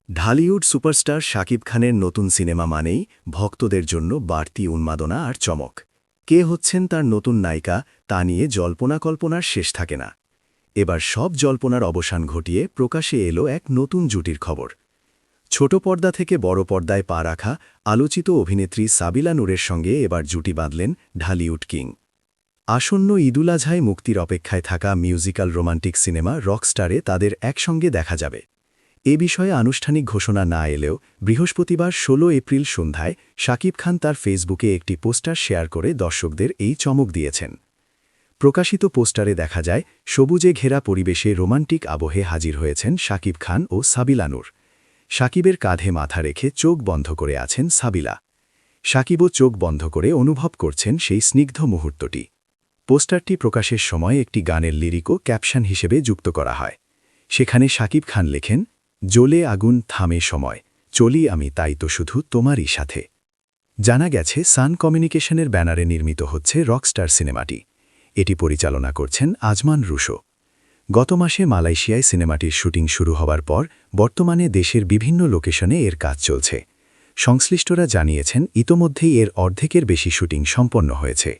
Dhallywood superstar Shakib খানের নতুন cinema মানেই ভক্তদের জন্য বাড়তি উন্মাদনা আর চমক। কে হচ্ছেন তার নতুন নায়িকা তা নিয়ে জল্পনা-কল্পনার শেষ থাকে না। এবার সব জল্পনার অবসান ঘটিয়ে প্রকাশে এলো এক নতুন জুটির খবর। ছোট পর্দা থেকে বড় পর্দায় পা রাখা আলোচিত অভিনেত্রী সাবিলা নূরের সঙ্গে এবার জুটি বাঁধলেন ঢালিউড কিং। আসন্ন ঈদুল আজহায় মুক্তির অপেক্ষায় থাকা মিউজিক্যাল রোমান্টিক সিনেমা রকস্টারে তাদের একসঙ্গে দেখা যাবে। এ বিষয়ে আনুষ্ঠানিক ঘোষণা না এলেও বৃহস্পতিবার ১৬ এপ্রিল সন্ধ্যায় শাকিব খান তার ফেসবুকে একটি পোস্টার শেয়ার করে দর্শকদের এই চমক দিয়েছেন। প্রকাশিত পোস্টারে দেখা যায় সবুজে ঘেরা পরিবেশে রোমান্টিক আবহে হাজির হয়েছেন শাকিব খান ও সাবিলা নূর। শাকিবের কাঁধে মাথা রেখে চোখ বন্ধ করে আছেন সাবিলা। শাকিবও চোখ বন্ধ করে অনুভব করছেন সেই স্নিগ্ধ মুহূর্তটি। পোস্টারটি প্রকাশের সময় একটি গানের লিরিকও ক্যাপশন হিসেবে যুক্ত করা হয়। সেখানে শাকিব খান লেখেন, জ্বলে আগুন থামে সময়, চলি আমি তাই তো শুধু তোমারই সাথে। জানা গেছে সান কমিউনিকেশনের ব্যানারে নির্মিত হচ্ছে রকস্টার সিনেমাটি। এটি পরিচালনা করছেন আজমান রুশো। গত মাসে মালয়েশিয়ায় সিনেমাটির শুটিং শুরু হওয়ার পর বর্তমানে দেশের বিভিন্ন লোকেশনে এর কাজ চলছে। সংশ্লিষ্টরা জানিয়েছেন ইতোমধ্যেই এর অর্ধেকের বেশি শুটিং সম্পন্ন হয়েছে।